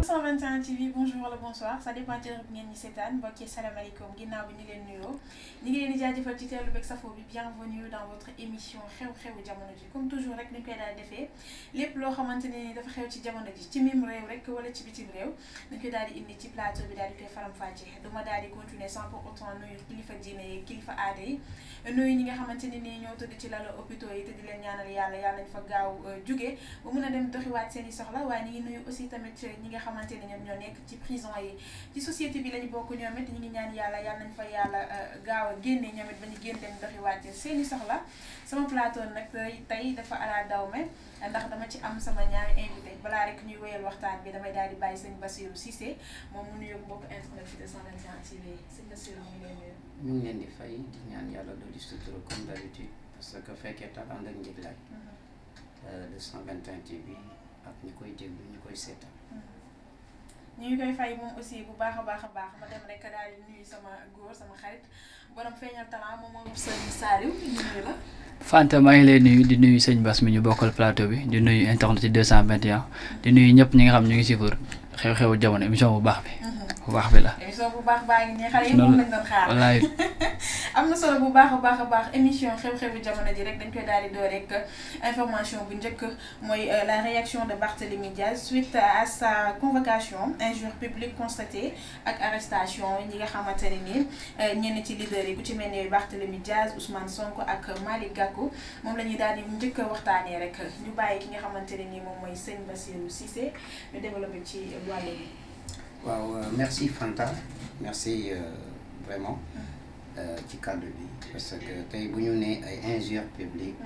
121 TV bonjour wala bonsoir ça dépend ci rek ngeen ñi seetaan mbokk yi salaamaaleykum ginnaaw bi ñu leen nuyoo ñu ngi leen di jaajëfal ci teelu beeg safo bi bienvenue dans votre émission xew-xewu jamono ji comme toujours rek ni ñu koy daal defee lépp loo xamante ne ni dafa xew ci jamono ji ci mim réew rek wala ci bitim réew dañ koy daal di indi ci plateau bi daal di koy faram-fàcce duma daal di continuer sans pour autant nuyu kilifa diine yi kilifa aada yi nuyu ñi nga xamante ne ni ñoo tëdd ci lalu hôpitaux yi te di leen ñaanal yàlla nañ fa gaaw jóge ba mën a dem doxiwaat seen i soxla waaye ñu ngi nuyu aussi tamit ñi nga xamante ne ñoom ñoo nekk ci prison yi ci société bi lañu bokk ñoom it ñu ngi ñaan yàlla nañ fa gaaw a génne ñoom it ba ñu génn dem doxiwaat seen i soxla sama plateau nag tey dafa ala dawme ndax dama ci am sama ñaari invité balaa rek ñuy wéyal waxtaan bi damay daal di bàyyi sëñ Bassirou Cissé moom mu nuyoog mbokk internet ci 221 TV sëñ Bassirou mu ngi leen nuyu. ñu ngi leen di fay di ñaan yàlla doon di sutura comme d'habitude parce que fekkee tax ànd ak njëglaay 221 TV ak ñi koy déglu ñu koy seetaan. ñu ngi koy fay moom aussi bu baax a baax ma dem rek daal di nuyu sama góor sama xarit borom feeñal talent moom sëñ Saliou ñu nuyu la. Fanta maa ngi lay nuyu di nuyu sëñ Bass mi ñu bokkal plateau bi di nuyu internet ci 221 di nuyu ñëpp ñi nga xam ñu ngi suivre xew-xewu jamono émission bu baax bi. bu baax bi la. émission bu baax baa ngi nii xale yi moom lañ doon xaar. wallaay. am na solo bu baax a baax émission xew-xewu jamono ji rek dañ koy daal di door rek information bu njëkk mooy la réaction de Barthélémy Diaz suite à sa convocation injure publique constatée ak arrestation ñi nga xamante ne nii ñenn ci leader yi ku ci mel ni Barthélémy Diaz Ousmane Sonko ak Malick Gakou moom la ñuy daal di njëkk a waxtaanee rek ñu bàyyi ki nga xamante ne nii moom mooy sëñ Bassirou Cissé ñu développé ci wàllu bi. waaw merci Fanta merci vraiment ci cadre bi parce que tey bu ñu nee ay injures publiques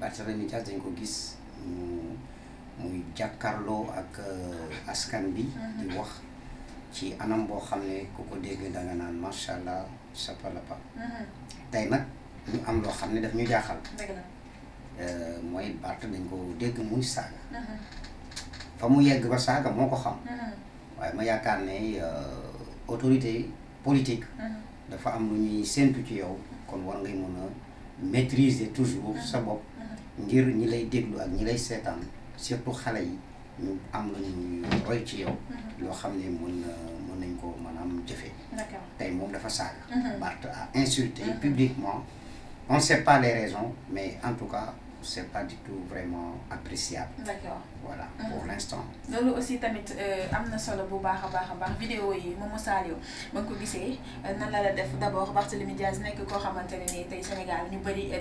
Barthélémy Diaz dañ ko gis muy jàkkaarloo ak askan bi di wax ci anam boo xam ne ku ko dégg danga naan macha allah sapalapa tey nag ñu am loo xam ne daf ñu jaaxal mooy Barth dañ ko dégg muy saaga fa mu yegg ba saaga moo ko xam waaye ma yaakaar ne autorité politique dafa am lu ñuy séntu ci yow kon war ngay mën a maîtriser toujours sa bopp ngir ñi lay déglu ak ñi lay seetaan surtout xale yi ñu am lu ñuy roy ci yow loo xam ne mën nañ ko maanaam jëfee tey moom dafa saaga Barth a insulté publiquement on ne sait pas les raisons mais en tout cas c'est pas du tout vraiment appréciable. D'accord. Voilà, pour l'instant. loolu aussi tamit am na solo bu baax a baax vidéo yi Momo Saliou ba nga ko gisee nan la def d'abord Barthélémy Diaz nekk koo xamante ne nii tey Sénégal ñu bëri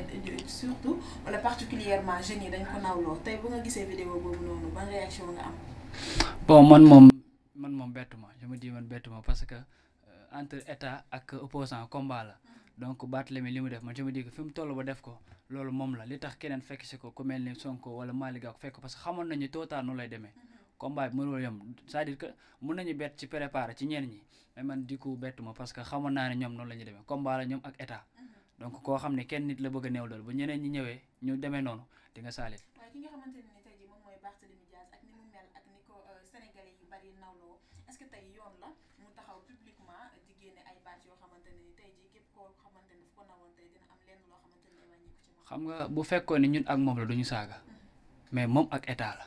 surtout wala particulièrement jeunes yi dañ ko nawloo tey bu nga gisee vidéo boobu noonu ban réaction nga am. bon man moom bettu ma je me dis man bettu ma parce que entre état ak opposant combat la. donc Barthélémy li mu def man je me dis que fi mu toll ba def ko loolu moom la li tax keneen fekk si ko ku mel ni Sonko wala Malick Gakou fekk parce que xamoon nañu tôt ou tard noonu lay demee combat bi mënul yem c'est-à-dire que mun nañu bett ci préparer ci ñenn ñi mais man di ko bettu ma parce que xamoon naa ne ñoom noonu la ñuy demee combat la ñoom ak état donc koo xam ne kenn nit la bëgg a néew doole bu ñeneen ñi ñëwee ñu demee noonu di nga saalit. waaye ki nga xamante ne ni tey jii moom mooy Barthélémy Diaz ak ni mu mel ak ni ko sénégalais yu bari nawloo est-ce que tey yoon la mu taxaw publiquement di génne ay baat yoo xamante ne ni tey jii képp koo xamante ne fu ko nawoon tey dina am lenn loo xamante ne wàññi ko ci moom. xam nga bu fekkoon ne ñun ak moom la duñu saaga mais moom ak état la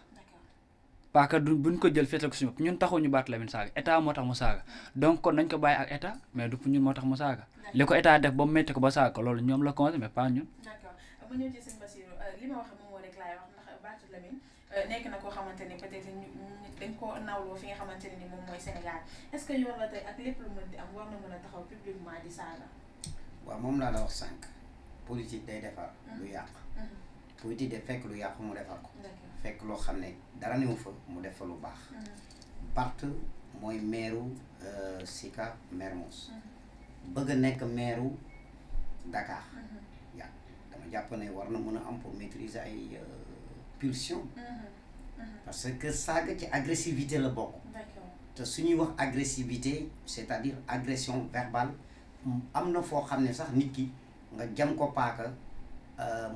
parce que buñ ko jël féetal ko suñu ñun taxuñu Barthélémy saaga état moo tax mu saaga donc kon nañ ko bàyyi ak état mais du ñun moo tax mu saaga li ko état def ba mu métti ko ba saaga ko loolu ñoom la conseillé mais pas ñun. d'accord ma ñëw ci sëñ Bassirou li ma wax moom moo rek laay wax ndax Barthélémy nekk na koo xamante ne peut-être dañ ko nawloo fi nga xamante ne ni moom mooy Sénégal est-ce que yoon la tey ak lépp lu mën di am war na mën a taxaw publiquement di saaga. waaw moom laa la wax sànq politique day defar lu yàq politique de fekk lu yàq mu defar ko fekk loo xam ne dara ne mu fa mu def fa lu baax Barth mooy maire Sicap Mermoz bëgg a nekk maire Dakar yaa dama jàpp ne war na mën a am pour maîtriser ay pulsion parce que saaga ci agressivité la bokk te suñuy wax agressivité c'est-à-dire agression verbale am na foo xam ne sax nit ki nga jam ko paaka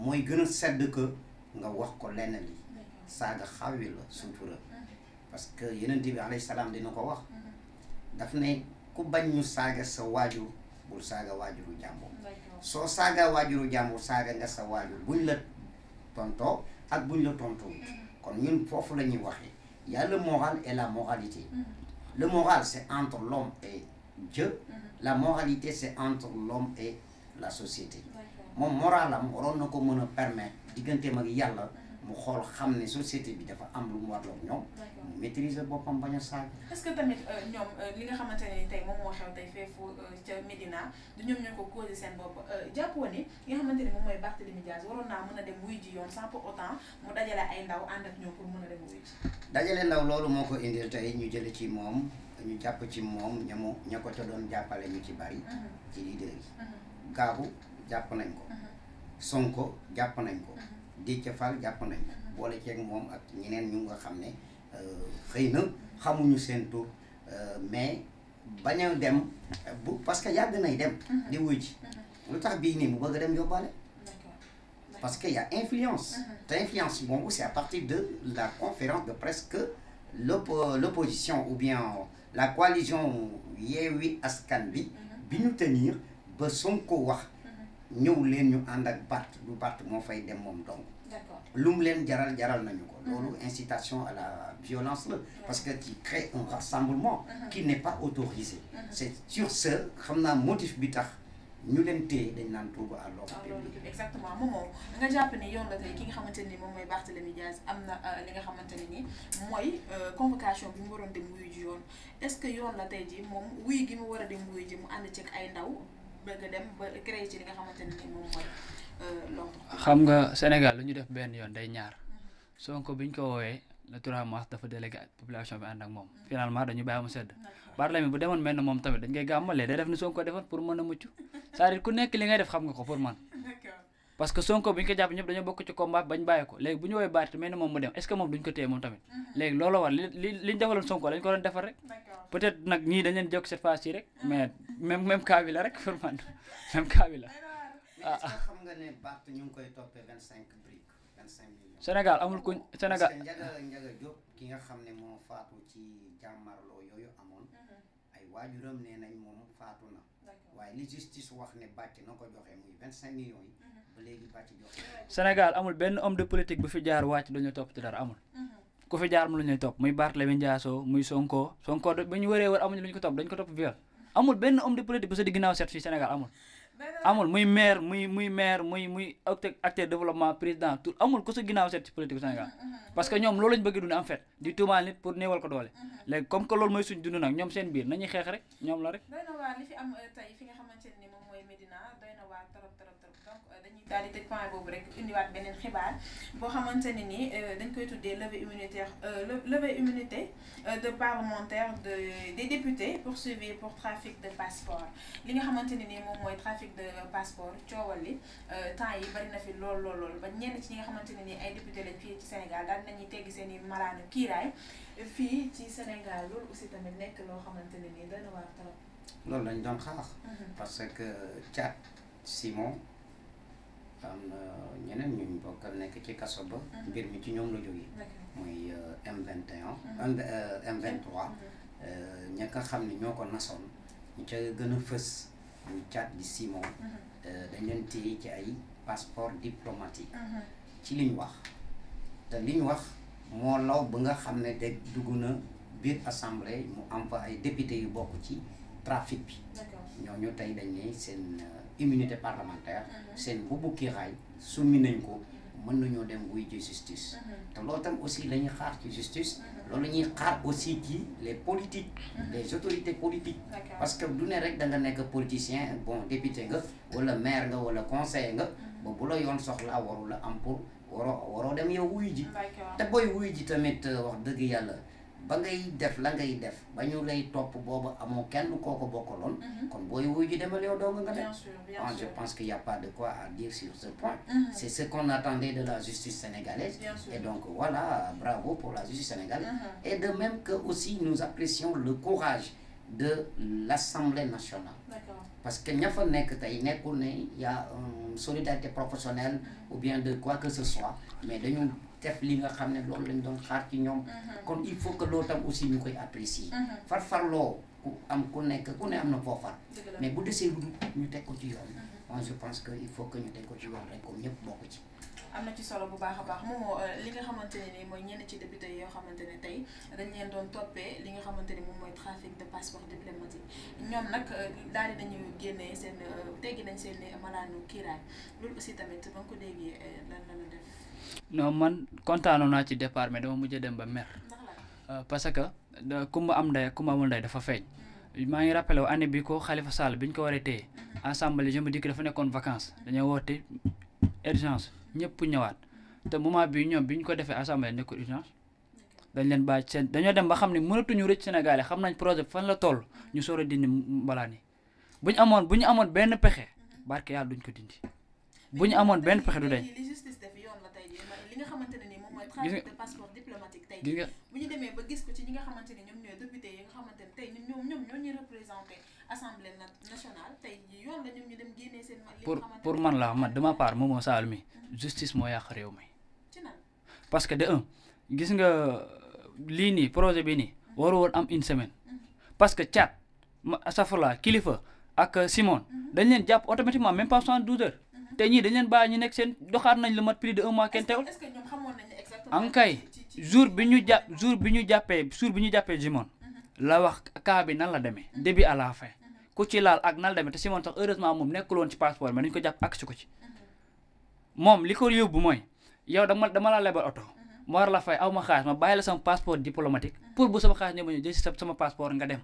mooy gën a sedd que nga wax ko lenn li saaga xawi la sutura parce que Yonent bi alayhi salaam dina ko wax daf ne ku bañ ñu saaga sa waajur bul saaga waajuru jàmbur soo saaga waajuru jàmbur saaga nga sa waajur buñ la tontoo ak buñ la tontoo kon ñun foofu la ñuy waxee il y a le moral et la moralité. Le moral, c'est entre l'homme et Dieu. La moralité, c'est entre l'homme et la société. Mon moral am waroon na ko mën a permettre digganteem ak yàlla mu xool xam ne société bi dafa am lu mu warloo ak ñoom mu maîtriser boppam bañ a saaga. est-ce que tamit ñoom li nga xamante ne tey moom moo xew tey feefu ca Médina du ñoom ñoo ko causé seen bopp jàppoo ni li nga xamante ne moom mooy Barthélémy Dias waroon naa mën a dem wuy ji yoon sans pour autant mu dajale ay ndaw ànd ak ñoom pour mën a dem wuy ji. dajale ndaw loolu moo ko indil tey ñu jële ci moom ñu jàpp ci moom ña ko ca doon jàppale ñu ci bari. ci leader yi. Gaabu jàpp nañ ko. Sonko jàpp nañ ko. Déthié Fall jàpp nañ ko. boole ceeg moom ak ñeneen ñu nga xam ne xëy na xamuñu seen tur mais bañ a dem parce que yàgg nay dem. di wuy ji lu tax bii nii mu bëgg a dem yóbbaale. parce que y a influence. te influence bon c'est à partir de la conférence de presse que l'opposition ou bien la coalition Yewwi Askan Wi bi ñu tenir ba Sonko wax ñëw leen ñu ànd ak Barth du Barth moo fay dem moom donc lu mu leen jaral nañu ko loolu incitation à la violence la parce que tu crées un rassemblement qui n'est pas autorisé c'est sur ce xam naa motif bi tax ñu leen téye dañ naan trouble à l'ordre public. exactement moom nga jàpp ne yoon la tey ki nga xamante ne ni moom mooy Barthélémy Dias am na li nga xamante ne ni mooy convocation bi mu waroon dem wuyu ji yoon est-ce que yoon la tey ji moom wuyu gi mu war a dem wuyu ji mu ànd ci ay ndaw bëgg a dem ba créer ci li nga xamante ne ni moom mooy l'ordre. xam nga Sénégal lu ñu def benn yoon day ñaar Sonko biñ ko woowee le 3 mars dafa délégué population bi ànd ak moom finalement dañu bàyyi mu sedd Barthélémy bu demoon mel ne moom tamit dañ koy gàmmalee day def ni Sonko defoon pour mën a mucc c'est-à-dire ku nekk li ngay def xam nga ko pour man parce que Sonko bi ñu ko jàpp ñëpp dañoo bokk ci combat bañ bàyyi ko léegi bu ñu woowee Barth mel ne moom mu dem est-ce que moom duñ ko téye moom tamit léegi loolu war liñ defaloon Sonko lañ ko doon defar rek peut-être nag ñii dañ leen jokk cette fois-ci rek mais même cas bi la rek pour man même cas bi la xam nga ne Barth ñu ngi koy toppee 25 briques 25 millions Sénégal amul kuñ Sénégal Njaga Diop ki nga xam ne moo faatu ci jàmmarloo yooyu amoon ay waajuram nee nañ moom faatu na waaye li justice wax ne bàcc na ko joxe muy 25 millions yi ba léegi bàcc joxe Sénégal amul benn homme de politique bu fi jaar wàcc dañu topp ci dara amul ku fi jaar mu lu ñuy topp muy Barthélémy Dias muy Sonko ba ñu wëree wër amuñu lu ñu ko topp dañu ko topp viol amul benn homme de politique bu sa di ginnaaw set fii Sénégal amul muy maire muy acteur développement président tout amul ku sa ginnaaw set ci politique Sénégal parce que ñoom loolu lañ bëgg dund en fait di tuumaal nit pour néewal ko doole léegi comme que loolu mooy suñ dund nag ñoom seen biir nañuy xeex rek ñoom la rek doy na waar li fi am tey fi nga xamante ne ni moom mooy Médina doy na waar trop donc dañuy daal di tëj point boobu rek indiwaat beneen xibaar boo xamante ne ni dañ koy tuddee levée immunité de parlementaires des députés poursuivis pour trafic de passeport li nga xamante ne ni moom mooy trafic de passeport coowal li temps yi bari na fi lool ba ñenn ci ñi nga xamante ne ni ay député lañ fii ci Sénégal daal nañuy teggi seen i malaanu kiiraay fii ci Sénégal loolu aussi tamit nekk loo xamante ne ni doy na waar trop. loolu lañ doon xaar parce que Thiat Simon am na ñeneen ñu bokkal nekk ci kaso ba mbir mi ci ñoom la jógee muy M21 M23 ña nga xam ne ñoo ko nasoon ñu ca gën a fës ñu Thiat di Simon dañ leen téye ci ay passeport diplomatique ci li ñu wax te li ñu wax moo law ba nga xam ne de dugg na biir assemblée mu am fa ay député yu bokk ci trafic bi ñooñu tey dañ ne seen immunité parlementaire seen bubbu kiiraay summi nañ ko mën nañoo dem wuy ji justice te loolu tam aussi la ñuy xaar ci justice loolu la ñuy xaar aussi ci les politiques les autorités politiques parce que du ne rek da nga nekk politicien bon député nga wala maire nga wala conseiller nga ba bu la yoon soxlaa waru la am pour waroo dem yow wuy ji te booy wuy ji tamit wax dëgg yàlla ba ngay def la ngay def ba ñu lay topp boobu amoo kenn koo ko bokkaloon kon booy wuy ji demal yow dong nga def je pense qu'il y a pas de quoi à dire sur ce point c'est ce qu'on attendait de la justice sénégalaise et donc voilà bravo pour la justice sénégalaise et de même que aussi nous apprécions le courage de l'Assemblée nationale parce que ña fa nekk tey nekkul ne y a une solidarité professionnelle ou bien de quoi que ce soit mais dañu def li nga xam ne loolu lañ doon xaar ci ñoom kon il faut que loolu tam aussi ñu koy apprécier farfarloo ku ne am na foo far mais bu desee lu ñu teg ko ci yoon moi je pense que il faut que ñu teg ko ci yoon rek comme ñëpp bokk ci am na ci solo bu baax a baax moom li nga xamante ne ni mooy ñenn ci député yoo xamante ne tey dañ leen doon toppee li nga xamante ni moom mooy trafic de passeport diplomatique ñoom nag daal di nañu génnee seen teggi nañ seen malaanu kiiraay loolu aussi tamit ba nga ko déggee lan la def. non man kontaanoon naa ci départ mais dama mujj dem ba mer parce que kumba am ndey kumba amul ndey dafa feeñ. maa ngi rappelé wu année bi ko Khalifa Sall bi ñu ko waree téye assemblée je me dis que dafa nekkoon vacances dañoo woote urgence ñëpp ñëwaat te moment bi ñoom bi ñu ko defee assemblée nekkul urgence dañ leen bàyyi seen dañoo dem ba xam ne mënatuñu rëcc Sénégal xam nañ projet fan la toll ñu soor a dindi mbalaan yi bu ñu amoon benn pexe barke yàlla duñ ko dindi bu ñu amoon benn pexe du dañ. gis nga passeport diplomatique tey bu ñu demee ba gis ko ci ñi nga xamante ni ñoom ñooy député yi nga xamante ni tey ñoom ñoo ñuy représenté assemblée nationale tey yoon la ñoom ñu dem génnee seen pour man la man de ma part Momo Sall mi justice moo yàq réew mi parce que de un gis nga lii nii projet bi nii waru woon am une semaine parce que Thiat safala Kilifeu ak Simone dañ leen jàpp automatiquement même pas 72 heures te ñii dañ leen bàyyi ñu nekk seen doxaat nañ lu mat plus de 1 mois kenn teewul ankay jour bi ñu jàppee Simone la wax cas bi nan la demee début à la fin ku ci laal ak nan la demee te Simone sax heureusement moom nekkul woon ci passeport mais dañu ko jàpp ak si ko ci moom li ko yóbbu mooy yow dama la lebal oto ma war la fay aw ma xaalis ma bàyyi la sama passeport diplomatique pour bu sama xaalis ñëw ba ñu jël si sama passeport nga dem.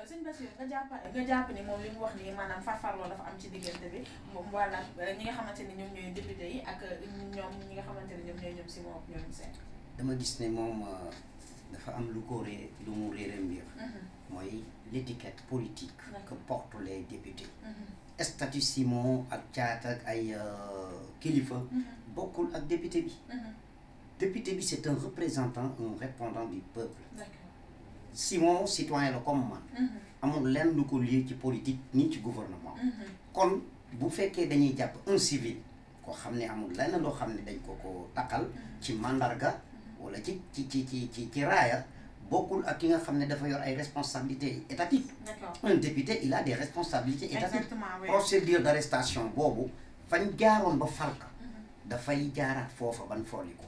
sëñ Bassirou nga jàpp ni moom li mu wax nii maanaam farfarloo dafa am ci diggante bi moom wala ñi nga xamante ni ñoom ñooy député yi ak ñoom ñi nga xamante ni ñoom ñooy ñoom si moom ñoom seen. dama gis ne moom dafa am lu ko lu mu réere mbir mooy l'étiquette politique que portent les députés. statut Simon ak Thiat ak ay Kilifeu bokkul ak député bi. Député bi c'est un représentant un répondant du peuple. Simon citoyen la comme man amul lenn lu ko lié ci politique ni ci gouvernement kon bu fekkee dañuy jàpp un civil koo xam ne amul lenn loo xam ne dañ ko takkal ci mandarga wala ci raaya bokkul ak ki nga xam ne dafa yor ay responsabilités étatiques. Un député il a des responsabilités étatiques. Procédure d'arrestation boobu fañ jaaroon ba falka dafay jaaraat foofa ban folli ko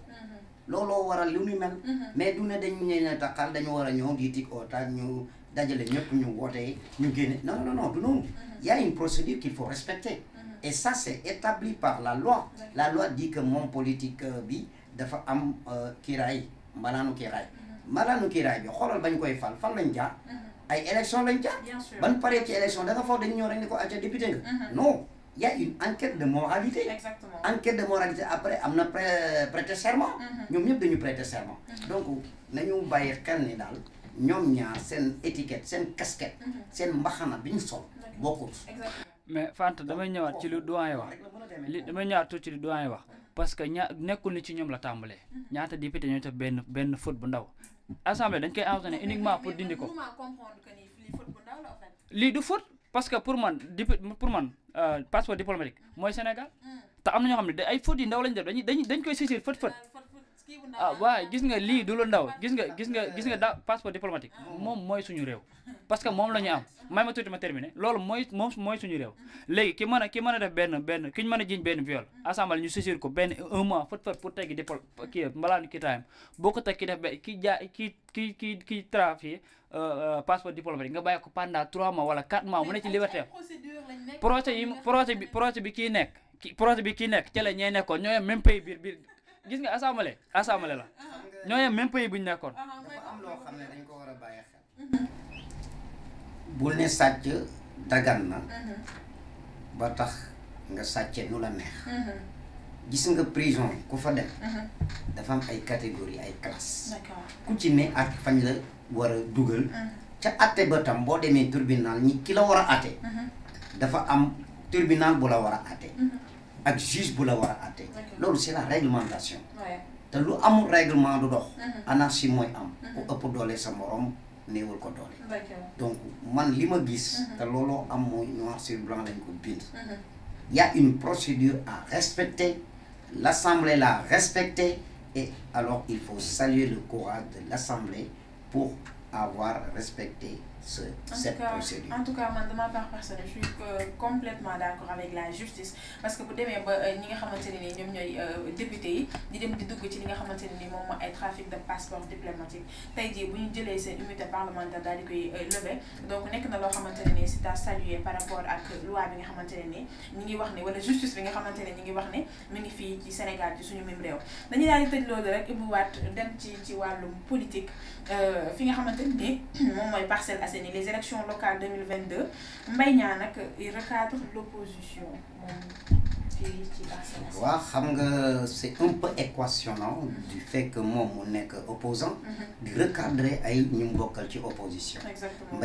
looloo waral lu ñu mel mais du ne dañu ne taxal dañu war a ñëw di tig oota ñu dajale ñëpp ñu wootee ñu génne non du noonu. Il y a une procédure qu'il faut respecter et ça c'est établi par la loi. La loi dit que mon politique bi dafa am kiiraay mbalaanu kiiraay bi xoolal bañ koy fan lañ jaar ay élection lañ jaar ban paree ci élection da nga foog dañu ñëw rek ni ko acca député nga non. Il y a une enquête de moralité. Exactement. Enquête de moralité après am na prêter serment. ñoom ñëpp dañu prêter serment. donc nañu bàyyi xel ni daal ñoom ñaar seen étiquette seen casquette. seen mbaxana bi ñu sol bokkul. mais Fanta damay ñëwaat ci lu doyen wax damay ñëwaat tuuti ci lu doyen wax parce que nekkul ni ci ñoom la tàmbalee ñaata député ñoo def benn faute bu ndaw assemblée dañ koy ordonné uniquement pour dindi ko lii du faute. parce que pour man passeport diplomatique mooy Sénégal te am na ñoo xam ne ay fautes yu ndaw lañ def dañ koy saisir fët waaye gis nga lii du lu ndaw gis nga da passeport diplomatique moom mooy suñu réew parce que moom la ñu am may ma tuuti ma terminé loolu mooy suñu réew léegi ki mën a def ki ñu mën a jiñ benn viol assemblée ñu saisir ko benn 1 mois fët pour teggi mbalaanu ki taayam boo ko teg ki def ki trafiqué passeport diplomatique nga bàyyi ko pendant 3 mois wala 4 mois mu ne ci liberté projet bi kii nekk ci la ñee nekkoon ñoo yem même pays biir gis nga assemblée la ñoo yem même pays bu ñu nekkoon. dafa am loo xam ne dañ ko war a bàyyi xel. bul ne sàcc dagan na ba tax nga sàcce nu la neex. gis nga prison ku fa dem dafa am ay catégorie ay classe ku ci ne ak fañ la war a dugal ca atte ba tam boo demee tribunal ñi ki la war a atte dafa am tribunal bu la war a atte ak juge bu la war a atte loolu c'est la réglementation te lu amul règlement du dox anarchie mooy am ku ëpp doole sa morom néewul ko doole donc man li ma gis te looloo am mooy noir sur blanc lañ ko bind il y a une procédure à respecter l'Assemblée l'a respecté et alors il faut saluer le courage de l'Assemblée pour avoir respecté cette procédure. En tout cas, man, de ma part personnelle, je suis complètement d'accord avec la justice parce que bu demee ba ñi nga xamante ne ni ñoom ñooy député yi di dem di dugg ci li nga xamante ne ni moom mooy ay trafic de passeport diplomatique tey jii bu ñu jëlee seen immunité parlementaire daal di koy lever donc nekk na loo xamante ne ni c'est à saluer par rapport ak loi bi nga xamante ne ni ñi ngi wax ne wala justice bi nga xamante ne ñi ngi wax ne mi ngi fii ci Sénégal ci suñu même réew dañuy daal di tëj loolu rek ubbiwaat dem ci wàllum politique fi nga xamante ni moom mooy Parcelles Assainies les élections locales 2022 Mbaye Niang nag il recadre l'opposition moom ci Parcelles Assainies. waaw xam nga c'est un peu équationnant du fait que moom mu nekk opposant di recadrer ay ñu mu bokkal ci opposition. Exactement.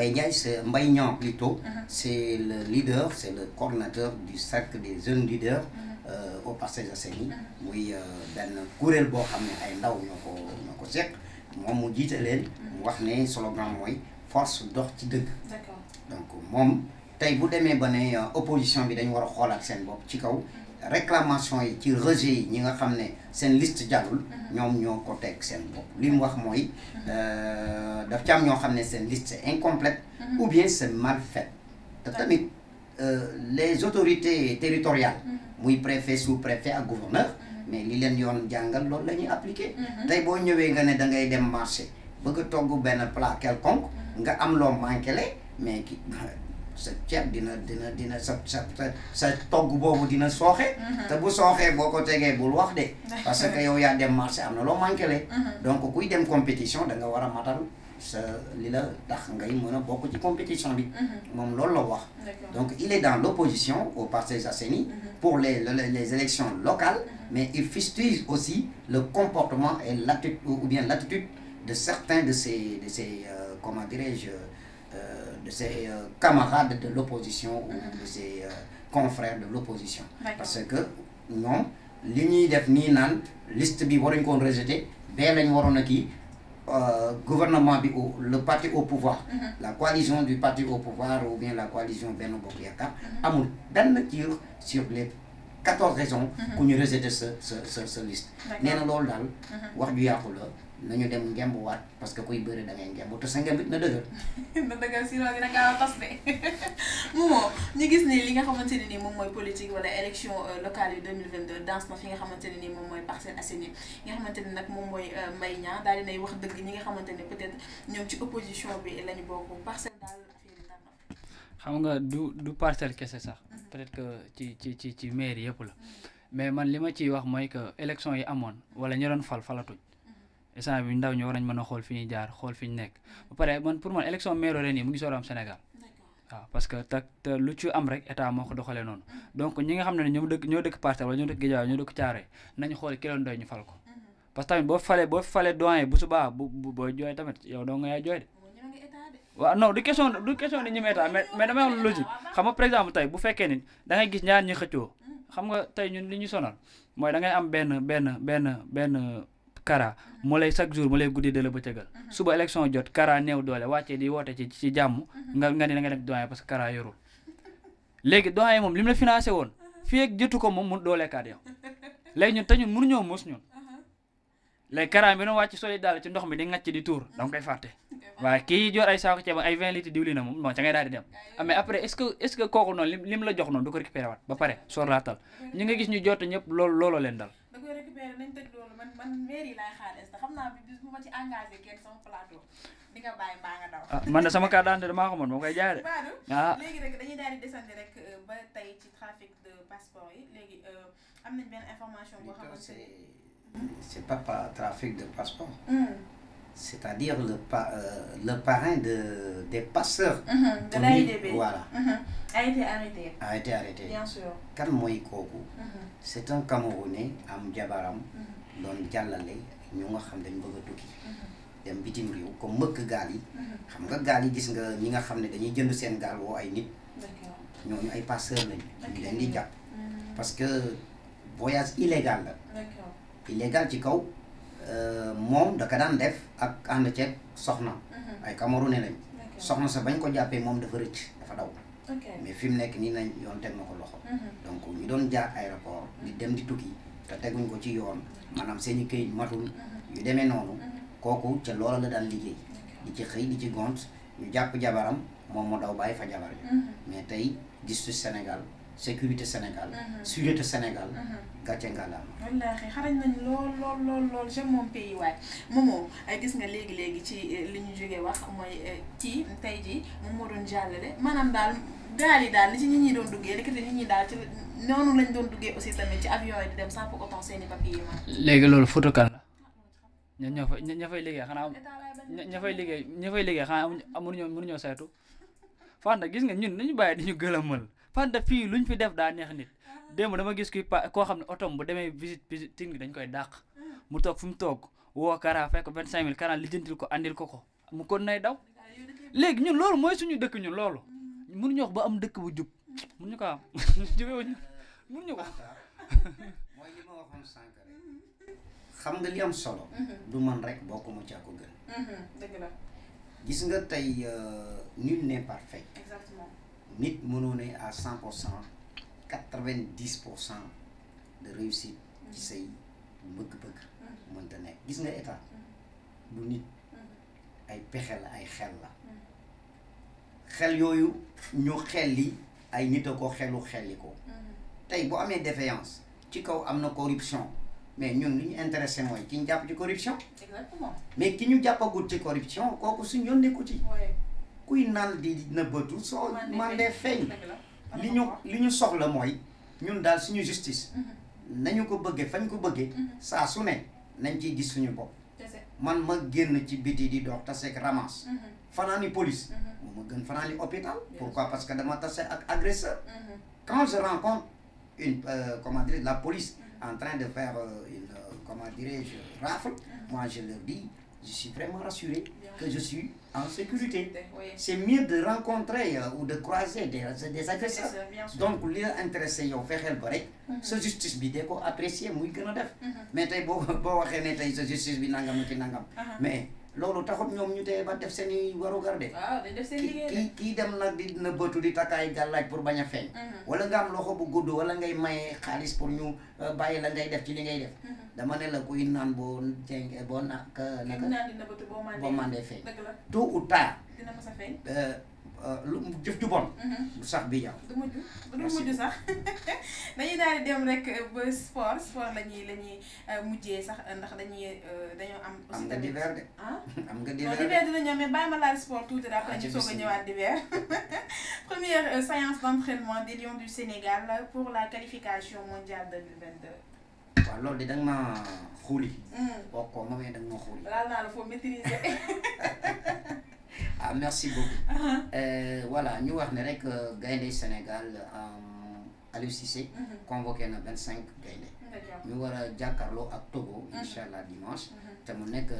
Mbaye Niang plutôt c'est le leader, c'est le coordinateur du cercle des jeunes leaders au Parcelles Assainies muy benn kuréel boo xam ne ay ndaw ñoo ko seq moom mu jiite leen mu wax ne slogan mooy force dox ci dëgg. D'accord. donc moom tey bu demee ba ne opposition bi dañu war a xoolaat seen bopp ci kaw réclamation yi ci rejet yi ñi nga xam ne seen liste jàllul ñoom ñoo ko teg seen bopp li mu wax mooy daf ci am ñoo xam ne seen liste c'est incomplète ou bien c'est mal fait te tamit les autorités territoriales muy préfet sous-préfet ak gouverneur mais li leen yoon jàngal loolu la ñuy appliquer tey boo ñëwee nga ne da ngay dem marché bëgg a togg benn plat quelconque nga am loo manquele mais ki sa ceeb dina sa togg boobu dina sooxe te bu sooxee boo ko tegee bul wax de parce que yow yaa dem marché am na loo manquele donc kuy dem compétition da nga war a matal sa li la tax ngay mën a bokk ci compétition bi moom loolu la wax donc il est dans l'opposition aux Parcelles Assainies pour les élections locales mais il fustige aussi le comportement et l'attitude ou bien l'attitude de certains de ces comment dirais-je de ses camarades de l'opposition ou de ses confrères de l'opposition parce que ñoom li ñuy def nii naan liste bi waruñ koon rejeter bee lañ waroon a kii gouvernement bi le parti au pouvoir la coalition du parti au pouvoir ou bien la coalition Benno Bokk Yaakaar amul benn tir sur les 14 raisons ku ñu rejeter sa liste nee na loolu daal wax ju yàqu la nañu dem ngembuwaat parce que kuy bëre da ngay ngembu te sa ngemb it na dëgër. na dëgër sinon dina gaaw a tas de moomoo ñu gis ni li nga xamante ne ni moom mooy politique wala élection locale yi 2022 danse na fi nga xamante ne ni moom mooy Parcelles Assainies nga xamante ne nag moom mooy Mbaye Niang daal dinay wax dëgg ñi nga xamante ne peut-être ñoom ci opposition bi lañu bokk parcelle daal affaire yi nar na. xam nga du parcelle kese sax peut-être que ci mairie yëpp la mais man li ma ciy wax mooy que élection yi amoon wala ñu doon falatuñ instant bi ndaw ñi war nañ mën a xool fi ñuy jaar xool fi ñu nekk ba pare man pour man élection maire ren yi mu ngi soog a am Sénégal waaw parce que te lu ci am rek état moo ko doxalee noonu donc ñi nga xam ne ñoo dëkk Parcelles wala ñoo dëkk Guédiawaye ñoo dëkk Thiaroye nañu xool ki leen doy ñu fal ko parce que tamit boo falee doyen bu subaa booy jooy tamit yow doo nga yaay jooy de waaw non du question di ñeme état mais damay am logique xam nga par exemple tey bu fekkee ni da ngay gis ñaar ñi xëccoo xam nga tey ñun li ñu sonal mooy da ngay am benn kara mu lay chaque jour mu lay guddi de la bëccëgal suba élection jot kara néew doole wàccee di woote ci jàmm nga ni da nga dem doyen parce que kara yorul léegi doyen moom li mu la financé woon fii ak jotu ko moom mu dooleekaat yow léegi ñun te ñun mënuñoo mos ñun léegi kara bi doon wàcc soli daal ci ndox mi di ngacc di tuur da nga koy fàtte waaye kii jor ay saako ceeb ay 20 litres diwlin na moom non ca ngay daal di dem mais après est-ce que kooku noonu lim la jox noonu du ko récupéré waat ba pare soor laatal ñu nga gis ñu jot ñëpp looloo leen dal da koy récupéré nañ tëj loolu man mairie laay xaar xam naa bi bis bu ma ci engagé kenn sama plateau di nga bàyyi mbaa nga daw. man de sama carte d'identité damaa xamoon moo koy jaay de. léegi rek dañuy daal di desandi rek ba tey ci trafic de passeport yi léegi am nañ benn information boo xamante ne. c'est pas trafic de passeport. C'est-à-dire le parrain des passeurs. De l'AIBD. Voilà. A été arrêté. A été arrêté. Bien sûr. Kan mooy kooku. C'est un Camerounais am jabaram doon jàllale ñu nga xam dañ bëgg a tukki. dem bitim réew comme mbëkk gaal yi. xam nga gaal yi gis nga ñi nga xam ne dañuy jënd seen gaal woo ay nit. D'accord. ñooñu ay passeurs lañu. ñu leen di jàpp. parce que voyage illégal la. D'accord. illégal ci kaw. moom da ka daan def ak ànd ceeg soxna ay Camerounais lañ soxna sa bañ ko jàppee moom dafa rëcc dafa daw mais fi mu nekk nii nañ yoon teg na ko loxo donc ñu doon jaar aéroport di dem di tukki te teguñ ko ci yoon maanaam seen i këyit matul yu demee noonu kooku ca loola la daan liggéey di ci xëy di ci gont ñu jàpp jabaram moom mu daw bàyyi fa jabar ji mais tey justice Sénégal sécurité Sénégal sûreté Sénégal gàcce ngalaama wallaahi xarañ nañ lool j'aime mon pays waay Momo gis nga léegi ci li ñu jógee wax mooy ci tey jii moom moo doon jàllale maanaam daal gaal yi daal li ci nit ñi doon duggee léegi nit ñi daal ci noonu lañ doon duggee aussi tamit ci avion yi di dem sans pour autant seeni papier yi man léegi loolu photo kan la ña fay liggéey xanaa ña fay liggéey xanaa mënuñoo saytu Fanta gis nga ñun nañu bàyyi di ñu gëlëmal Fanta fii luñ fi def daa neex nit démb dama gis koo xam ne otom bu demee visite technique dañ koy dàq mu toog fu mu toog woo Kara fekk 25000 Kara lijjantil ko andil ko mu kon nay daw léegi ñun loolu mooy suñu dëkk ñun loolu mënuñu wax ba am dëkk bu jub mënuñu ko am jubewuñu mënuñu ko mooy li ma waxoon sànq rek xam nga li am solo du man rek bokkuma caa ko gën dëgg la gis nga tey nul n'est parfait exactement nit mënoo ne à 100% 90% de réussite ci say bëgg-bëgg mënta nekk gis nga état du nit ay pexe la ay xel la xel yooyu ñu xelli ay nit a ko xelli ko tey bu amee défaillance ci kaw am na corruption mais ñun li ñu intéressé mooy ki ñu jàpp ci corruption exactement mais ki ñu jàppagul ci corruption kooku suñ yoon nekku ci kuy naan di nëbbatu soo mandee feeñ li ñu soxla mooy ñun daal suñu justice nañu ko bëggee fañ ko bëggee saa su ne nañ ciy gis suñu bopp man ma génn ci biti di dox tase ak ramasse fanaani police moo ma gën fanaani hôpital pourquoi parce que dama tase ak agresseur quand je rencontre une la police en train de faire une comment dirais-je rafle moi je leur dis je suis vraiment rassuré que je suis en sécurité. C'est mieux de rencontrer ou de croiser des agresseurs. Donc li la intéressé yow fexeel ba rek sa justice bi dee ko apprécier muy gën a def mais tey boo waxee ne tey sa justice bi nangam ci nangam mais loolu taxut ñoom ñu tey ba def seen i warugar de kii dem nag di na bëtu di takkaay gàllaaj pour bañ a feeñ wala nga am loxo bu gudd wala ngay maye xaalis pour ñu bàyyi la ngay def ci li ngay def dama ne la kuy naan boo jeng boo naka boo mandee feeñ tôt ou tard lu jëf ju bon du sax bi yow du mujj sax dañuy daal di dem rek ba sport la ñuy mujjee sax ndax dañoo am aussi nga divers de am nga divers dina ñëw mais bàyyi ma laal sport tuuti après ñu soog a ñëwaat divers première séance d'entraînement des Lions du Sénégal pour la qualification mondiale 2022 waaw loolu de danga ma xuuli bokkoo ma mais danga ma xuuli laal naa la faut maîtriser ah merci beaucoup voilà ñu wax ne rek gaynde Sénégal Aliou Cissé convoqué na 25 gaynde ñu war a jàkkaarloo ak Togo incha allah dimanche te mu nekk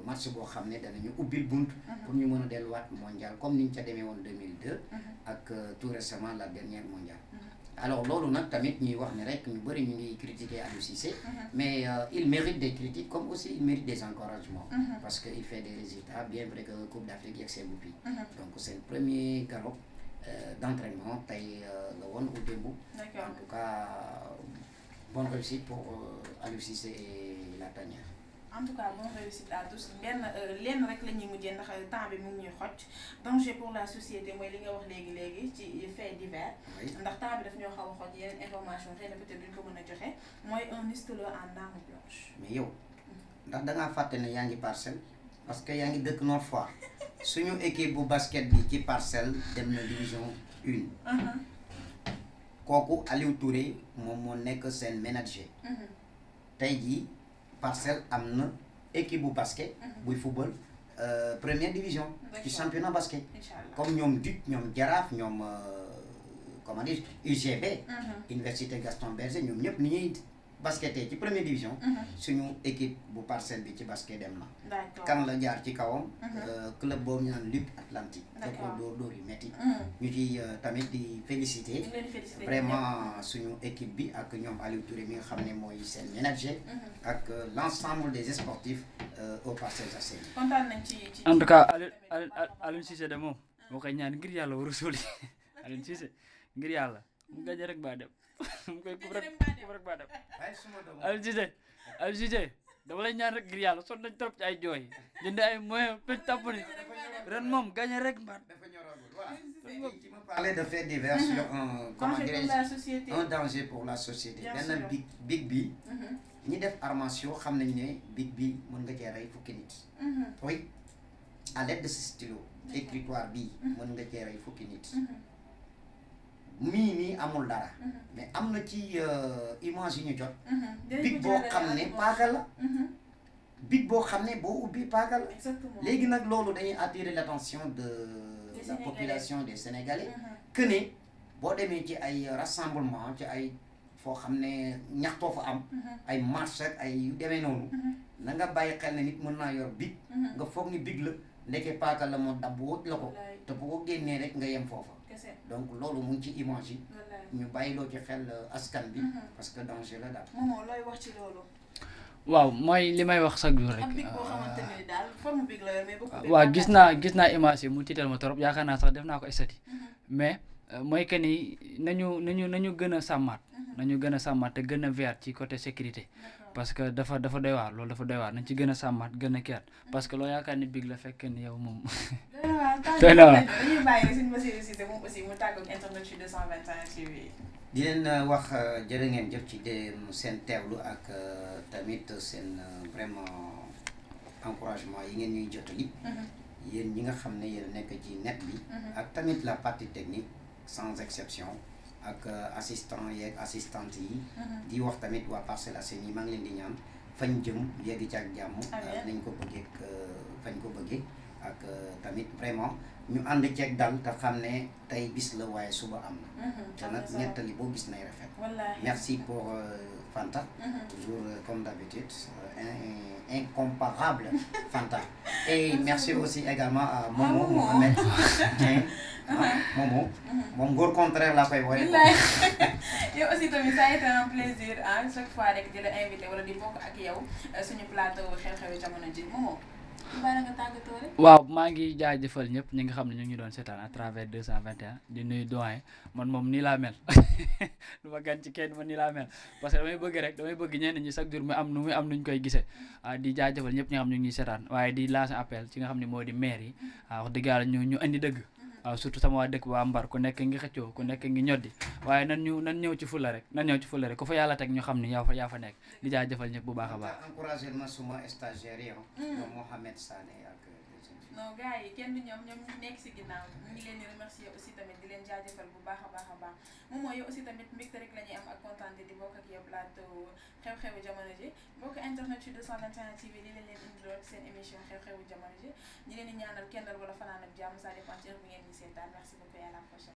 match boo xam ne danañu ubbil bunt pour ñu mën a delluwaat mondial comme ni ñu ca demee woon 2002 ak tout récemment la dernière mondiale alors loolu nag tamit ñuy wax ne rek ñu bëri ñu ngi critiquer Aliou Cissé mais il mérite des critiques comme aussi il mérite des encouragements parce que il fait des résultats bien vrai que Coupe d'Afrique yegg see bu donc c'est le premier galop d'entraînement tey la woon au début en tout cas bonne réussite pour Aliou Cissé et la tanière en tout cas bonne réussite à tous lenn rek la ñuy mujjee ndax temps bi mu ngi ñuy xoj danger pour la société mooy li nga wax léegi ci fait divers ndax temps bi daf ñoo xaw a xoj yeneen information xëy na peut-être duñ ko mën a joxe mooy un nistalo en arme blanche mais yow ndax dangaa fàtte ne yaa ngi Parcelles parce que yaa ngi dëkk Nord Foire suñu équipe bu basket bi ci Parcelles dem na division 1 kooku Aliou Touré moom moo nekk seen manager tey jii Parcelles am na équipe bu basket buy football première division ci championnat basket comme ñoom Duc ñoom Jaraaf ñoom comment dire UGB Université Gaston Berger ñoom ñëpp ni ñuy basketté ci première division suñu équipe bu Parcelles bi ci basket dem na kan la jaar ci kawam club boobu ñu naan Luc Atlantique da ko dóor yu metti ñu ci tamit di féliciter vraiment suñu équipe bi ak ñoom Aliou Touré mi nga xam ne mooy seen manager ak l'ensemble des sportifs au Parcelles Assainies kontaan nañ ci en tout cas Aliou Cissé de moom moo koy ñaan ngir yàlla war a sóoli Aliou Cissé ngir yàlla mu gañe rek baa dem mu koy kub rek baa dem Aliou Cissé dama lay ñaan rek ngir yàlla sonn nañ trop ci ay jooy jënd ay moyen pëj tàpp ni ren moom gagné rek man. Voilà. Tu me parlais de faits divers sur un, comment dirais-je, un danger pour la société. Benn big bi ñi def armation xam nañ ne big bi mën nga cee rey fukki nit. Oui, à l'aide de ce stylo écritoire bii mën nga cee rey fukki nit. mii nii amul dara. mais am na ci image yi ñu jot. big boo xam ne paaka la. big boo xam ne boo ubbi paaka la. léegi nag loolu dañuy attirer l'attention de la population des Sénégalais. que ne boo demee ci ay rassemblement ci ay foo xam ne ñaxtoo fa am. ay marche ak ay yu demee noonu. na nga bàyyi xel ne nit mën naa yor big. nga foog ni big la ndeke paaka la moo dab wut la ko. te bu ko génnee rek nga yem foofa. donc loolu mu ngi ci image yi. ñu bàyyiloo ci xel askan bi. parce que danger la daal. Momo looy wax ci loolu. waaw mooy li may wax chaque jour rek. ak big boo xamante ne daal forme big la yor mais beaucoup. waaw gis naa image yi mu tiital ma trop yaakaar naa sax def naa ko estati mais mooy que ni nañu gën a sàmmaat. nañu gën a sàmmaat te gën a veiller ci côté sécurité. parce que dafa doy waar loolu dafa doy waar nañ ci gën a sàmmaat gën a keet parce que loo yaakaar ni big la fekk ni yow moom. doy na waar dañuy bàyyi rek suñu Bassirou Cissé moom aussi mu tàggoog internet ci 221 TV. di leen wax jërë ngeen jëf ci seen teewlu ak tamit seen vraiment encouragement yi ngeen ñuy jotali. yéen ñi nga xam ne yéen nekk ci net bi. ak tamit la partie technique sans exception. ak assistant yeeg assistante yi. di wax tamit waa Parcelles Assainies maa ngi leen di ñaan fañ jëm yegg ci ak jàmm. nañ ko bëggee fañ ko bëggee ak tamit vraiment ñu ànd ceeg dal te xam ne tey bis la waaye suba am na. te nag ñettali boo gis nay rafet. merci pour Fanta. toujours comme d'habitude incomparable Fanta. et merci aussi également à Momo Mohamed Dieng. Momo moom góor contraire laa koy wooye. yow aussi tamit ça a été un plaisir chaque fois rek di la invité wala di bokk ak yow suñu plateau xew-xewi jamono ji Momo. bala nga tàggatoo rek. waaw maa ngi jaajëfal ñëpp ñi nga xam ne ñu ngi doon seetaan à travers 221 di nuyu doyen man moom nii laa mel du ma gan ci kenn man nii laa mel parce que damay bëgg ñenn ñi chaque jour muy am nuñ koy gisee di jaajëfal ñëpp ñi nga xam ñu ngi seetaan waaye di lancer appel ci nga xam ne moo di maire yi wax dëgg yàlla ñu indi dëgg. waaw surtout sama waa dëkk waa Mbar ku nekk ngi xëccoo ku nekk ngi ñoddi waaye nan ñëw ci fulla rek ku fa yàlla teg ñu xam ni yaa fa nekk di jaajëfal ñëpp bu baax a baax. encouragé ma suma stagiaire yi ñoom Mohamed Sané ak non gars yi kenn du ñoom ñu nekk si ginnaaw ñu ngi leen di remercier aussi tamit di leen jaajëfal bu baax a baax moom mooy yow aussi tamit mbégte rek la ñuy am ak kontaan di bokk ak yow plateau xew-xewu jamono ji mbokk internet ci 221 TV li leen indiloon seen émission xew-xewu jamono ji ñi leen di ñaanal kendal wala fanaan ak jàmm ça dépend ci bi ngeen di seetaan merci beaucoup et à la prochaine.